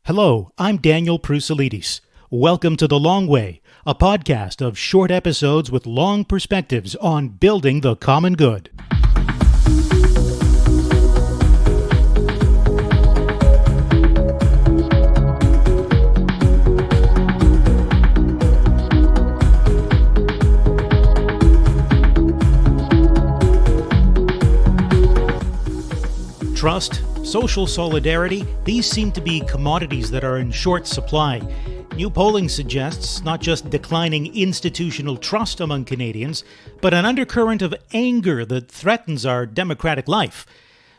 Hello, I'm Daniel Prusalides. Welcome to The Long Way, a podcast of short episodes with long perspectives on building the common good. Trust, social solidarity, these seem to be commodities that are in short supply. New polling suggests not just declining institutional trust among Canadians, but an undercurrent of anger that threatens our democratic life.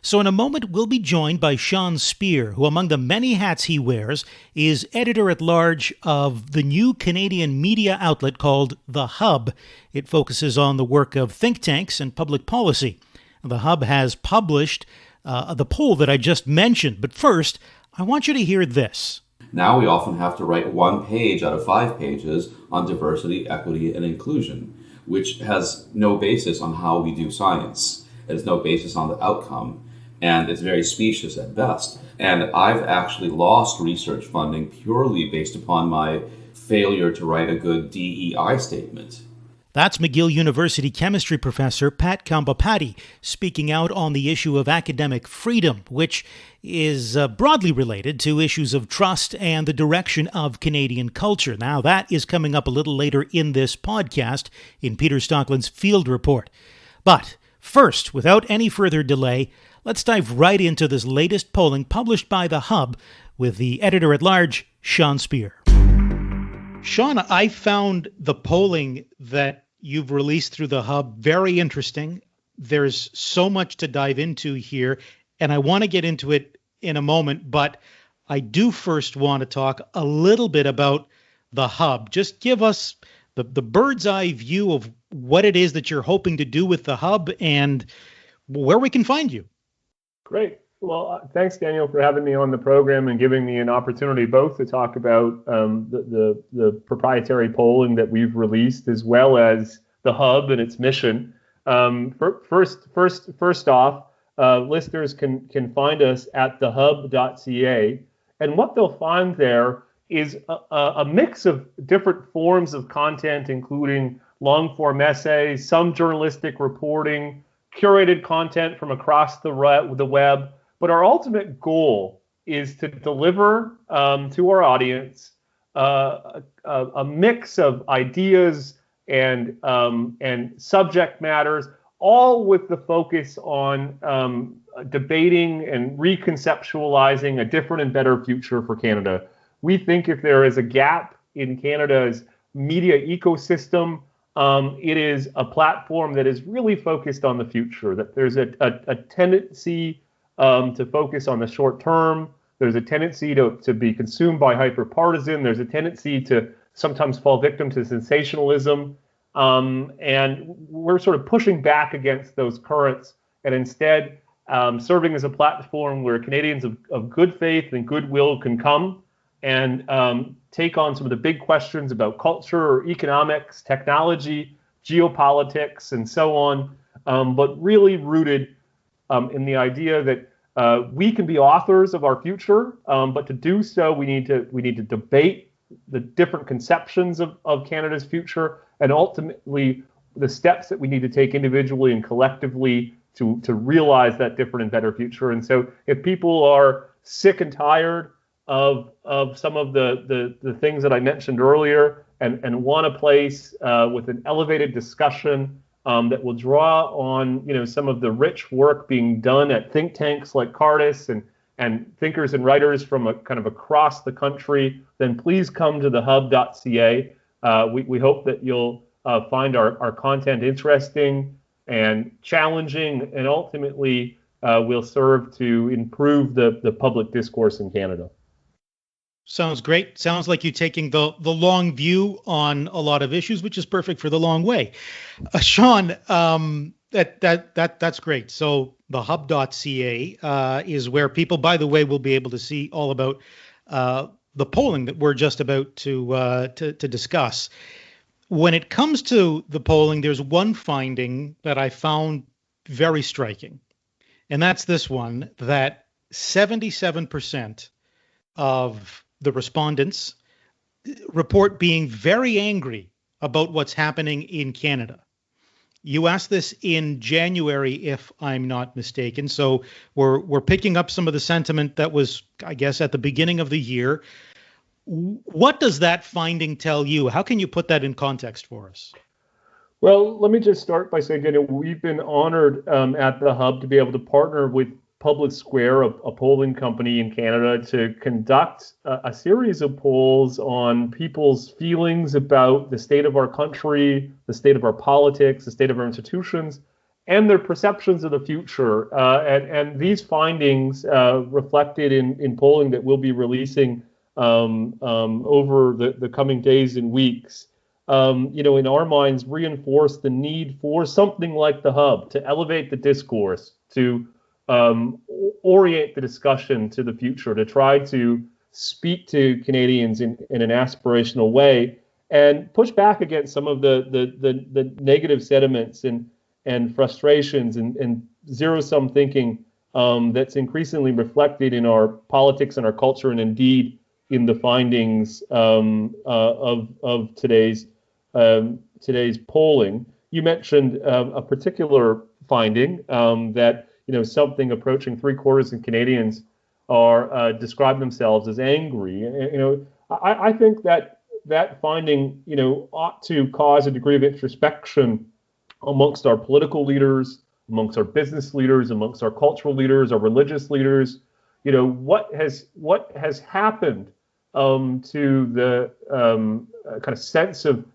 So in a moment, we'll be joined by Speer, who among the many hats he wears, is editor-at-large of the new Canadian media outlet called The Hub. It focuses on the work of think tanks and public policy. The Hub has published the poll that I just mentioned. But first, I want you to hear this. Now we often have to write one page out of 5 pages on diversity, equity, and inclusion, which has no basis on how we do science. It has no basis on the outcome, and it's very specious at best. And I've actually lost research funding purely based upon my failure to write a good DEI statement. That's McGill University chemistry professor Pat Kambapati speaking out on the issue of academic freedom, which is broadly related to issues of trust and the direction of Canadian culture. Now, that is coming up a little later in this podcast in Peter Stockland's Field Report. But first, without any further delay, let's dive right into this latest polling published by The Hub with the editor-at-large, Sean Speer. Sean, I found the polling that you've released through The Hub very interesting. There's so much to dive into here, and I want to get into it in a moment, but I do first want to talk a little bit about The Hub. Just give us the bird's eye view of what it is that you're hoping to do with The Hub and where we can find you. Great. Well, thanks, Daniel, for having me on the program and giving me an opportunity both to talk about the proprietary polling that we've released, as well as the Hub and its mission. First off, listeners can find us at thehub.ca, and what they'll find there is a mix of different forms of content, including long-form essays, some journalistic reporting, curated content from across the web. But our ultimate goal is to deliver to our audience a mix of ideas and subject matters, all with the focus on debating and reconceptualizing a different and better future for Canada. We think if there is a gap in Canada's media ecosystem, it is a platform that is really focused on the future, that there's a tendency to focus on the short term. There's a tendency to be consumed by hyperpartisan. There's a tendency to sometimes fall victim to sensationalism. And we're sort of pushing back against those currents and instead serving as a platform where Canadians of good faith and goodwill can come and take on some of the big questions about culture, economics, technology, geopolitics, and so on, but really rooted in the idea that we can be authors of our future, but to do so, we need to debate the different conceptions of Canada's future, and ultimately the steps that we need to take individually and collectively to realize that different and better future. And so, if people are sick and tired of some of the things that I mentioned earlier, and want a place with an elevated discussion that will draw on some of the rich work being done at think tanks like Cardis and thinkers and writers from a kind of across the country, then please come to thehub.ca. We hope that you'll find our content interesting and challenging, and ultimately will serve to improve the public discourse in Canada. Sounds great. Sounds like you're taking the long view on a lot of issues, which is perfect for the long way. Sean, that's great. So the hub.ca is where people, by the way, will be able to see all about the polling that we're just about to discuss. When it comes to the polling, there's one finding that I found very striking, and that's this one, that 77% of the respondents report being very angry about what's happening in Canada. You asked this in January, if I'm not mistaken. So we're picking up some of the sentiment that was, I guess, at the beginning of the year. What does that finding tell you? How can you put that in context for us? Well, let me just start by saying, we've been honored at the Hub to be able to partner with Public Square, a polling company in Canada, to conduct a series of polls on people's feelings about the state of our country, the state of our politics, the state of our institutions, and their perceptions of the future. And these findings reflected in polling that we'll be releasing over the coming days and weeks, in our minds, reinforce the need for something like the Hub to elevate the discourse, to orient the discussion to the future, to try to speak to Canadians in an aspirational way, and push back against some of the negative sentiments and frustrations and zero-sum thinking that's increasingly reflected in our politics and our culture, and indeed in the findings of today's polling. You mentioned a particular finding that something approaching 3/4 of Canadians are describe themselves as angry. I think that finding ought to cause a degree of introspection amongst our political leaders, amongst our business leaders, amongst our cultural leaders, our religious leaders. What has happened to the kind of sense of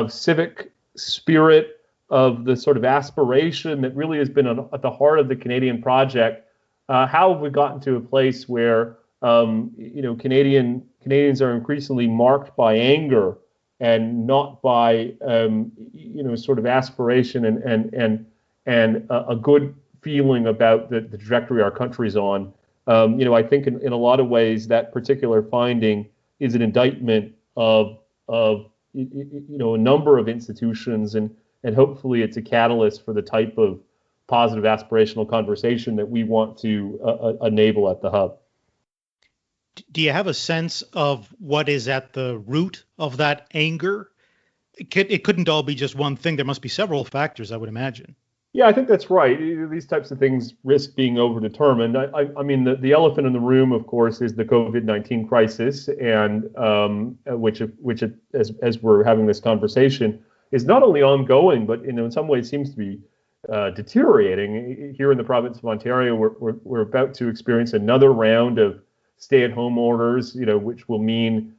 civic spirit, of the sort of aspiration that really has been at the heart of the Canadian project. How have we gotten to a place where Canadians are increasingly marked by anger and not by sort of aspiration and a good feeling about the trajectory our country's on? I think in a lot of ways that particular finding is an indictment of a number of institutions, and hopefully it's a catalyst for the type of positive aspirational conversation that we want to enable at the Hub. Do you have a sense of what is at the root of that anger? It couldn't all be just one thing. There must be several factors, I would imagine. Yeah, I think that's right. These types of things risk being overdetermined. I mean, the elephant in the room, of course, is the COVID-19 crisis, and which as we're having this conversation, is not only ongoing, but in some ways seems to be deteriorating. Here in the province of Ontario, we're about to experience another round of stay-at-home orders, which will mean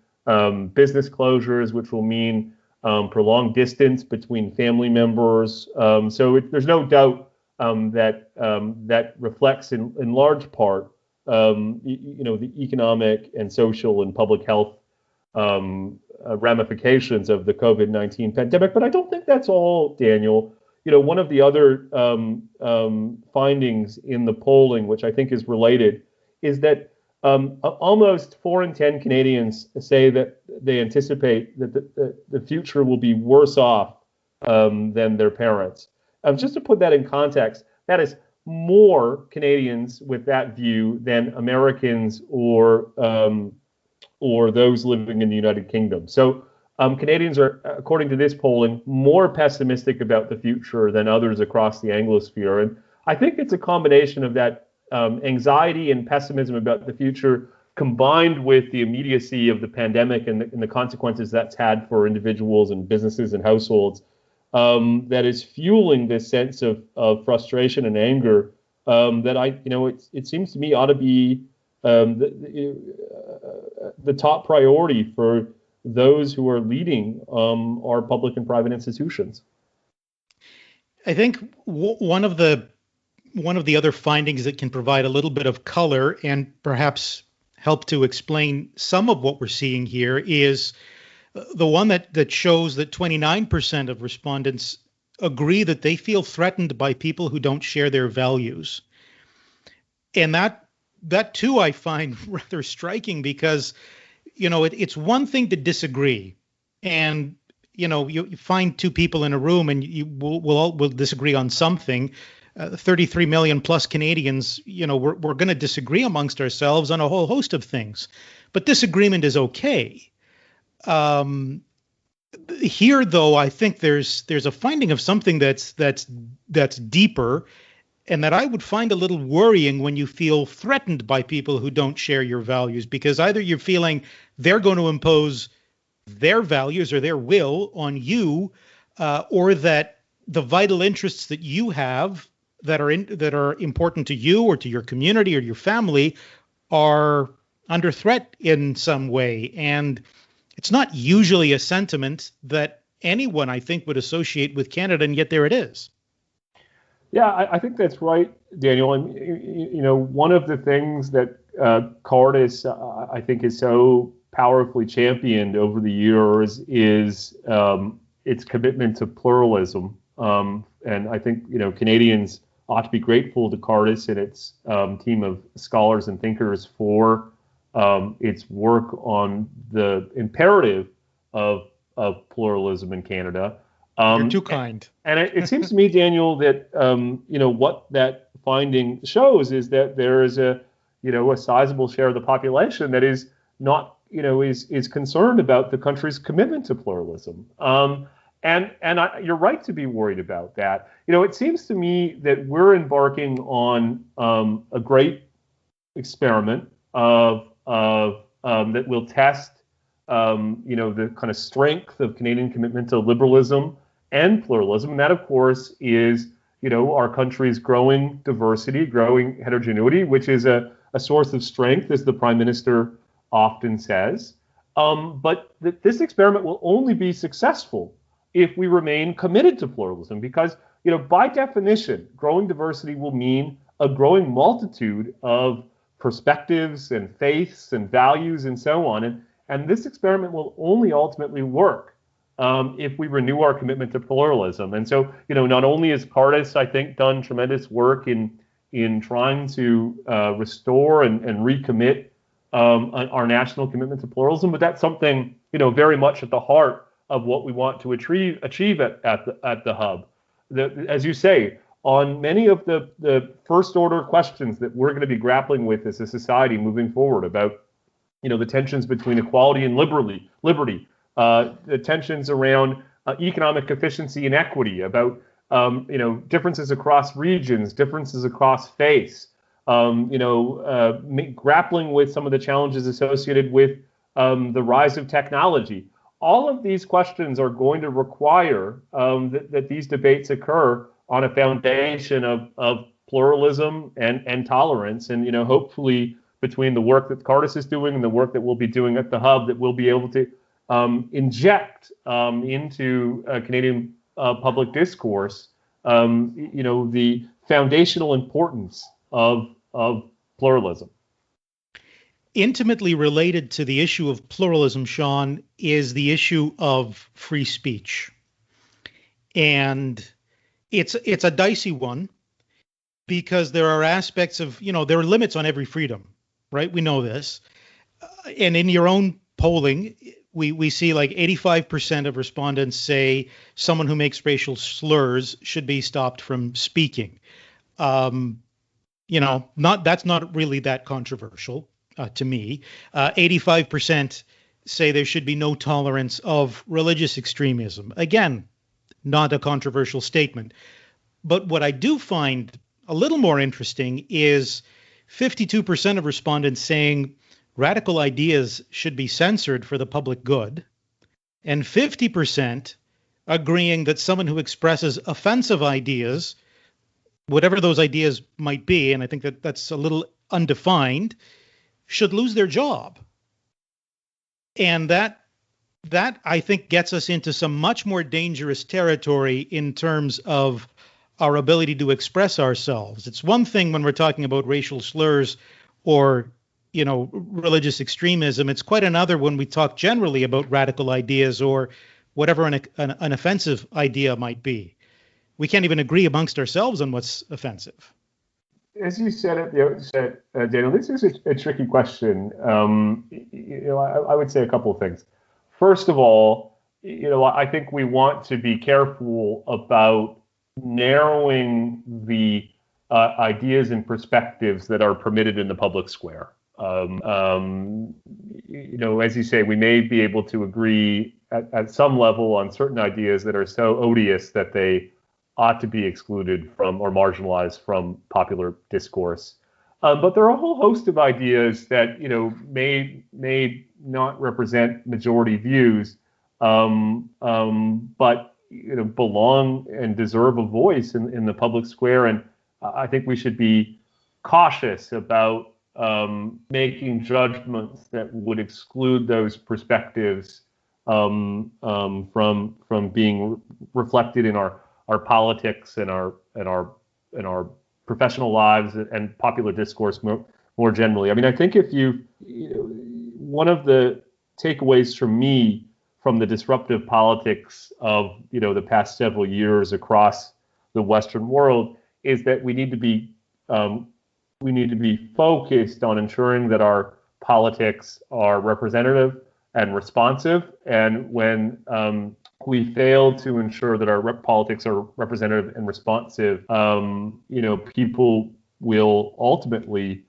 business closures, which will mean prolonged distance between family members. So there's no doubt that reflects in large part, the economic and social and public health ramifications of the COVID-19 pandemic. But I don't think that's all, Daniel. One of the other findings in the polling, which I think is related, is that almost 4 in 10 Canadians say that they anticipate that the future will be worse off than their parents. Just to put that in context, that is more Canadians with that view than Americans or those living in the United Kingdom. So Canadians are, according to this polling, more pessimistic about the future than others across the Anglosphere. And I think it's a combination of that anxiety and pessimism about the future, combined with the immediacy of the pandemic and the consequences that's had for individuals and businesses and households, that is fueling this sense of frustration and anger that it seems to me ought to be the top priority for those who are leading our public and private institutions. I think one of the other findings that can provide a little bit of color and perhaps help to explain some of what we're seeing here is the one that shows that 29% of respondents agree that they feel threatened by people who don't share their values. And that too I find rather striking because, it's one thing to disagree, and you find two people in a room and you will disagree on something. 33 million plus Canadians, we're going to disagree amongst ourselves on a whole host of things. But disagreement is okay. Here, though, I think there's a finding of something that's deeper, and that I would find a little worrying when you feel threatened by people who don't share your values, because either you're feeling they're going to impose their values or their will on you, or that the vital interests that you have that are important to you or to your community or your family are under threat in some way. And it's not usually a sentiment that anyone, I think, would associate with Canada, and yet there it is. Yeah, I think that's right, Daniel. And one of the things that Cardis, I think, is so powerfully championed over the years is its commitment to pluralism. And I think Canadians ought to be grateful to Cardis and its team of scholars and thinkers for its work on the imperative of pluralism in Canada. You're too kind. And it seems to me, Daniel, that what that finding shows is that there is a sizable share of the population that is not is concerned about the country's commitment to pluralism. You're right to be worried about that. It seems to me that we're embarking on a great experiment that will test the kind of strength of Canadian commitment to liberalism and pluralism. And that, of course, is our country's growing diversity, growing heterogeneity, which is a source of strength, as the Prime Minister often says. But this experiment will only be successful if we remain committed to pluralism, because by definition, growing diversity will mean a growing multitude of perspectives and faiths and values and so on. And this experiment will only ultimately work if we renew our commitment to pluralism. And so, not only has Cardis, I think, done tremendous work in trying to restore and recommit our national commitment to pluralism, but that's something, very much at the heart of what we want to achieve at the Hub. As you say, on many of the first order questions that we're going to be grappling with as a society moving forward about, the tensions between equality and liberty, the tensions around economic efficiency and equity, about differences across regions, differences across faiths, grappling with some of the challenges associated with the rise of technology. All of these questions are going to require that these debates occur on a foundation of pluralism and tolerance, and hopefully between the work that Cardis is doing and the work that we'll be doing at the Hub, that we'll be able to inject into Canadian public discourse, the foundational importance of pluralism. Intimately related to the issue of pluralism, Sean, is the issue of free speech. And it's a dicey one, because there are aspects of, there are limits on every freedom, right? We know this. And in your own polling, we see like 85% of respondents say someone who makes racial slurs should be stopped from speaking. That's not really that controversial to me. 85% say there should be no tolerance of religious extremism. Again, not a controversial statement. But what I do find a little more interesting is 52% of respondents saying radical ideas should be censored for the public good, and 50% agreeing that someone who expresses offensive ideas, whatever those ideas might be, and I think that that's a little undefined, should lose their job. And that I think gets us into some much more dangerous territory in terms of our ability to express ourselves. It's one thing when we're talking about racial slurs or, religious extremism. It's quite another when we talk generally about radical ideas or whatever an offensive idea might be. We can't even agree amongst ourselves on what's offensive. As you said at the outset, Daniel, this is a tricky question. I would say a couple of things. First of all, I think we want to be careful about narrowing the ideas and perspectives that are permitted in the public square. As you say, we may be able to agree at some level on certain ideas that are so odious that they ought to be excluded from or marginalized from popular discourse. But there are a whole host of ideas that may not represent majority views, but belong and deserve a voice in the public square. And I think we should be cautious about making judgments that would exclude those perspectives from being reflected in our politics and our professional lives and popular discourse more generally. I mean, I think one of the takeaways from me from the disruptive politics of the past several years across the Western world is that we need to be focused on ensuring that our politics are representative and responsive. And when we fail to ensure that our politics are representative and responsive, people will ultimately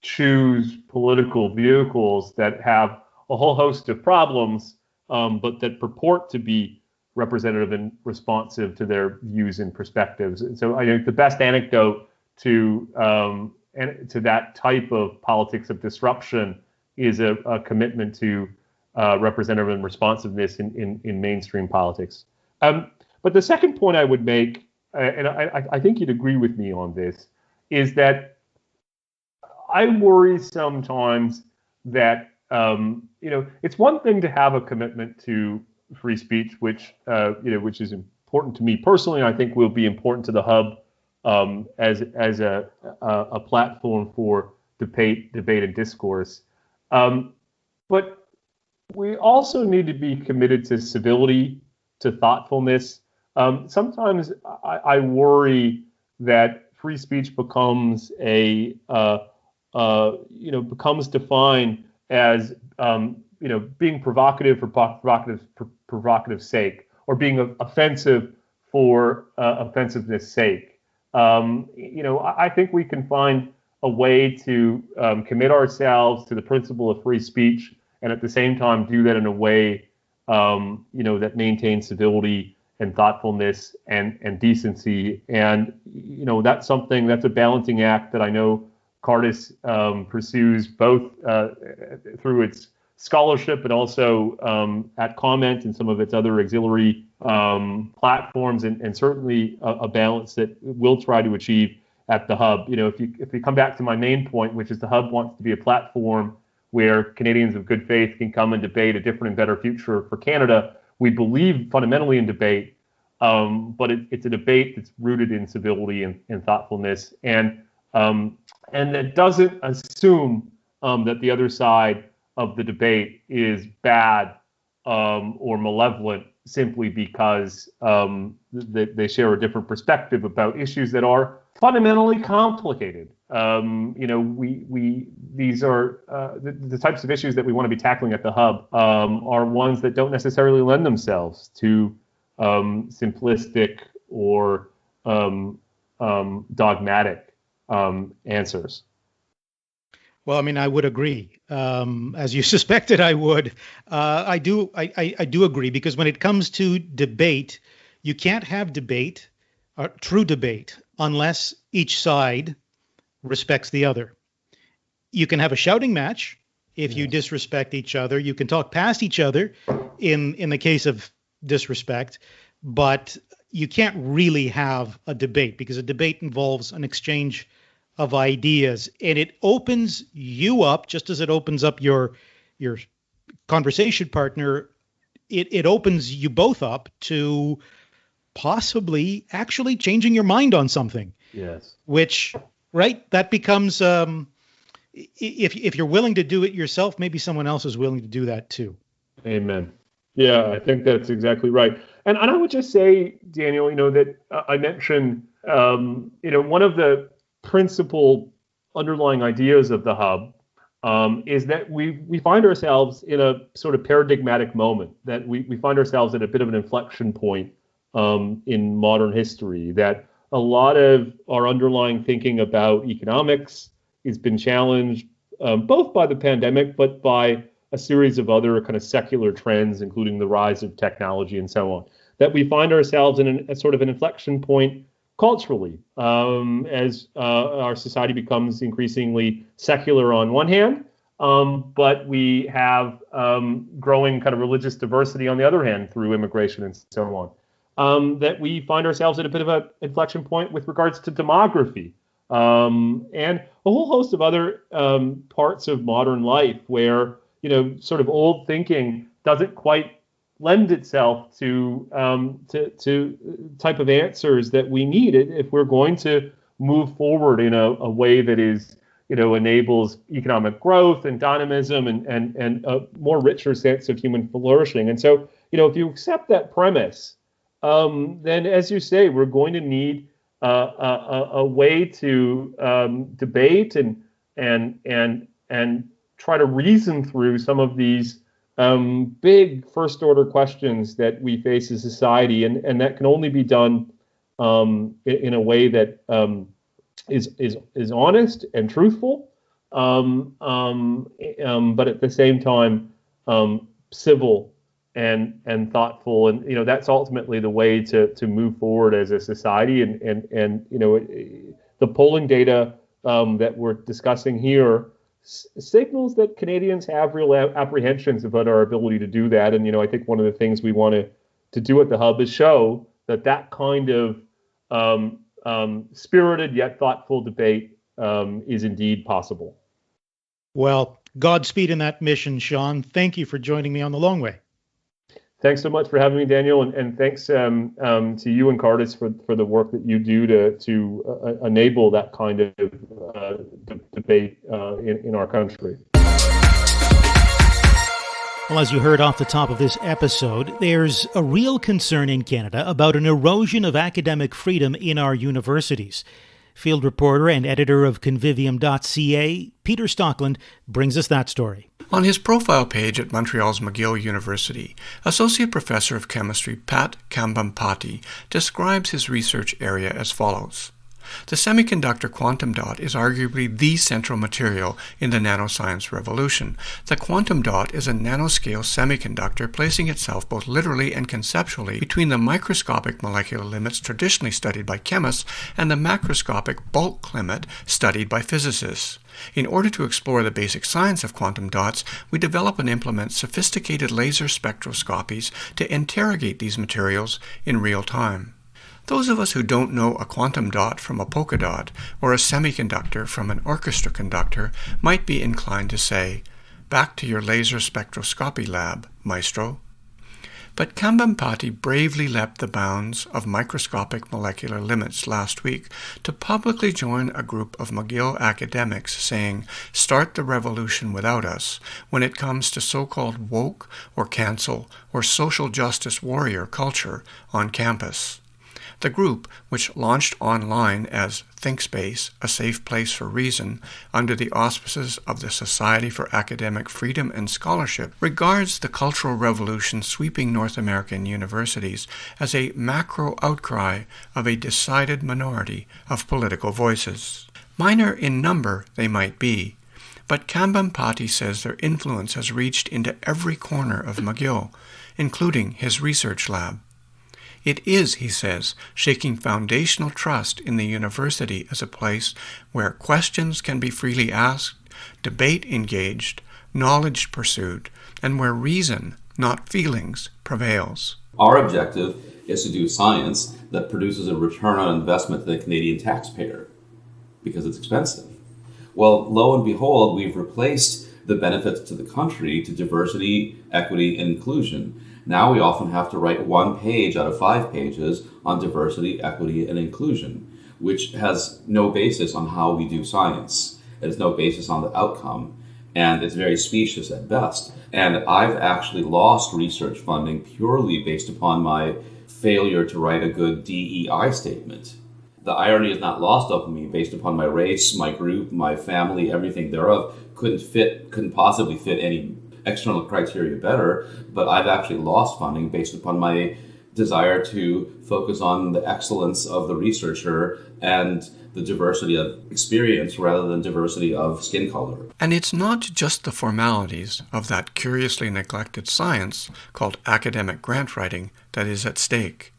choose political vehicles that have a whole host of problems, but that purport to be representative and responsive to their views and perspectives. And so I think the best anecdote to that type of politics of disruption is a commitment to representative and responsiveness in mainstream politics. But the second point I would make, and I think you'd agree with me on this, is that I worry sometimes that it's one thing to have a commitment to free speech, which is important to me personally. I think will be important to the Hub as a platform for debate and discourse. But we also need to be committed to civility, to thoughtfulness. Sometimes I worry that free speech becomes becomes defined as being provocative for provocative sake, or being offensive for offensiveness sake. I think we can find a way to commit ourselves to the principle of free speech, and at the same time do that in a way that maintains civility and thoughtfulness and decency. And that's a balancing act that I know Cardis pursues both through its scholarship, but also at Comment and some of its other auxiliary platforms, and certainly a balance that we'll try to achieve at the Hub. If you come back to my main point, which is the Hub wants to be a platform where Canadians of good faith can come and debate a different and better future for Canada. We believe fundamentally in debate, but it's a debate that's rooted in civility and thoughtfulness, and that doesn't assume that the other side of the debate is bad or malevolent simply because they share a different perspective about issues that are fundamentally complicated. These are the types of issues that we want to be tackling at the Hub are ones that don't necessarily lend themselves to simplistic or dogmatic answers. Well, I mean, I would agree. As you suspected, I would. I do agree, because when it comes to debate, you can't have debate, true debate, unless each side respects the other. You can have a shouting match if you disrespect each other. You can talk past each other in the case of disrespect, but you can't really have a debate, because a debate involves an exchange of ideas, and it opens you up, just as it opens up your conversation partner. It opens you both up to possibly actually changing your mind on something. Yes. Which, right, that becomes if you're willing to do it yourself, maybe someone else is willing to do that too. Amen. Yeah, I think that's exactly right. And I would just say, Daniel, that I mentioned, one of the principal underlying ideas of the Hub is that we find ourselves in a sort of paradigmatic moment, that we find ourselves at a bit of an inflection point in modern history, that a lot of our underlying thinking about economics has been challenged both by the pandemic, but by a series of other kind of secular trends, including the rise of technology and so on, that we find ourselves in a sort of an inflection point culturally as our society becomes increasingly secular on one hand, but we have growing kind of religious diversity on the other hand through immigration and so on. That we find ourselves at a bit of an inflection point with regards to demography and a whole host of other parts of modern life where, sort of old thinking doesn't quite lend itself to type of answers that we need if we're going to move forward in a way that is, enables economic growth and dynamism and a more richer sense of human flourishing. And so, if you accept that premise, then, as you say, we're going to need a way to debate and try to reason through some of these big first-order questions that we face as society, and that can only be done in a way that is honest and truthful, but at the same time civil and thoughtful, and that's ultimately the way to move forward as a society. And the polling data that we're discussing here signals that Canadians have real apprehensions about our ability to do that. And I think one of the things we want to do at the Hub is show that kind of spirited yet thoughtful debate is indeed possible. Well, Godspeed in that mission, Sean. Thank you for joining me on The Long Way. Thanks so much for having me, Daniel, and thanks to you and Cardis for the work that you do to enable that kind of debate in our country. Well, as you heard off the top of this episode, there's a real concern in Canada about an erosion of academic freedom in our universities. Field reporter and editor of Convivium.ca, Peter Stockland, brings us that story. On his profile page at Montreal's McGill University, Associate Professor of Chemistry Pat Kambampati describes his research area as follows. The semiconductor quantum dot is arguably the central material in the nanoscience revolution. The quantum dot is a nanoscale semiconductor placing itself both literally and conceptually between the microscopic molecular limits traditionally studied by chemists and the macroscopic bulk limit studied by physicists. In order to explore the basic science of quantum dots, we develop and implement sophisticated laser spectroscopies to interrogate these materials in real time. Those of us who don't know a quantum dot from a polka dot or a semiconductor from an orchestra conductor might be inclined to say, "Back to your laser spectroscopy lab, maestro." But Kambampati bravely leapt the bounds of microscopic molecular limits last week to publicly join a group of McGill academics saying, "Start the revolution without us," when it comes to so-called woke or cancel or social justice warrior culture on campus. The group, which launched online as ThinkSpace, a safe place for reason, under the auspices of the Society for Academic Freedom and Scholarship, regards the cultural revolution sweeping North American universities as a macro outcry of a decided minority of political voices. Minor in number they might be, but Kambampati says their influence has reached into every corner of McGill, including his research lab. It is, he says, shaking foundational trust in the university as a place where questions can be freely asked, debate engaged, knowledge pursued, and where reason, not feelings, prevails. Our objective is to do science that produces a return on investment to the Canadian taxpayer, because it's expensive. Well, lo and behold, we've replaced the benefits to the country to diversity, equity, and inclusion. Now we often have to write 1 page out of 5 pages on diversity, equity, and inclusion, which has no basis on how we do science. It has no basis on the outcome, and it's very specious at best. And I've actually lost research funding purely based upon my failure to write a good DEI statement. The irony is not lost on me based upon my race, my group, my family, everything thereof couldn't possibly fit any external criteria better, but I've actually lost funding based upon my desire to focus on the excellence of the researcher and the diversity of experience rather than diversity of skin color. And it's not just the formalities of that curiously neglected science called academic grant writing that is at stake.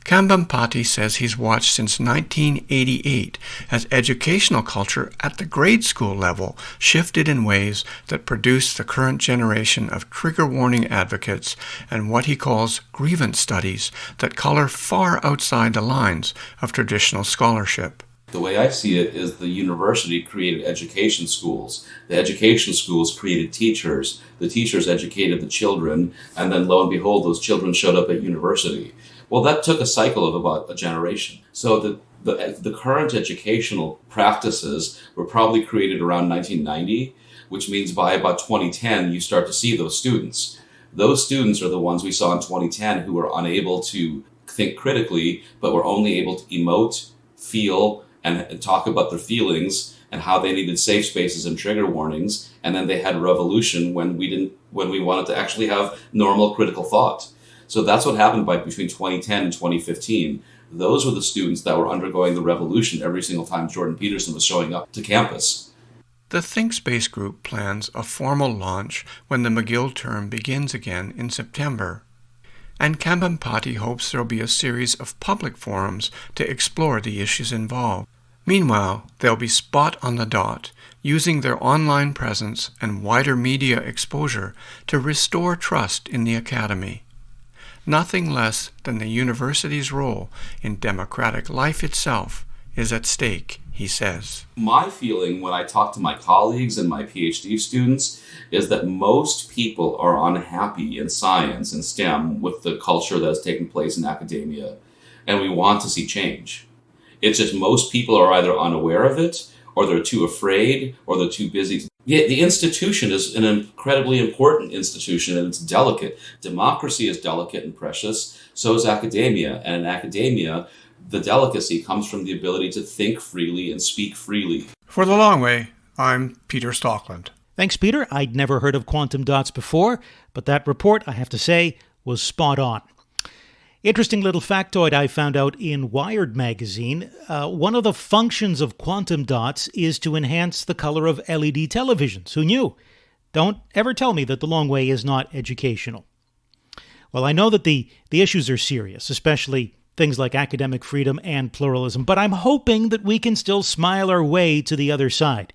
Kambhampati says he's watched since 1988 as educational culture at the grade school level shifted in ways that produced the current generation of trigger warning advocates and what he calls grievance studies that color far outside the lines of traditional scholarship. The way I see it is the university created education schools. The education schools created teachers. The teachers educated the children, and then lo and behold, those children showed up at university. Well, that took a cycle of about a generation. So the current educational practices were probably created around 1990, which means by about 2010, you start to see those students. Those students are the ones we saw in 2010 who were unable to think critically, but were only able to emote, feel, and talk about their feelings and how they needed safe spaces and trigger warnings. And then they had a revolution when we wanted to actually have normal critical thought. So that's what happened between 2010 and 2015. Those were the students that were undergoing the revolution every single time Jordan Peterson was showing up to campus. The ThinkSpace group plans a formal launch when the McGill term begins again in September. And Kambhampati hopes there will be a series of public forums to explore the issues involved. Meanwhile, they'll be spot on the dot, using their online presence and wider media exposure to restore trust in the academy. Nothing less than the university's role in democratic life itself is at stake, he says. My feeling when I talk to my colleagues and my PhD students is that most people are unhappy in science and STEM with the culture that has taken place in academia, and we want to see change. It's just most people are either unaware of it, or they're too afraid, or they're too busy. Yet the institution is an incredibly important institution, and it's delicate. Democracy is delicate and precious, so is academia. And in academia, the delicacy comes from the ability to think freely and speak freely. For The Long Way, I'm Peter Stockland. Thanks, Peter. I'd never heard of quantum dots before, but that report, I have to say, was spot on. Interesting little factoid I found out in Wired magazine. One of the functions of quantum dots is to enhance the color of LED televisions. Who knew? Don't ever tell me that The Long Way is not educational. Well, I know that the issues are serious, especially things like academic freedom and pluralism, but I'm hoping that we can still smile our way to the other side.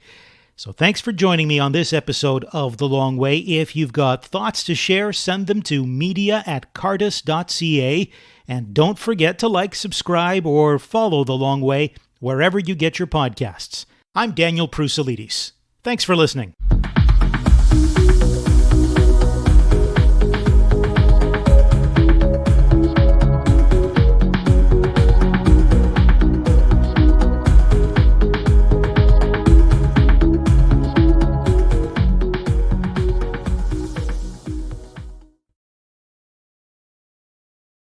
So thanks for joining me on this episode of The Long Way. If you've got thoughts to share, send them to media@cardis.ca. And don't forget to like, subscribe, or follow The Long Way wherever you get your podcasts. I'm Daniel Prousalidis. Thanks for listening.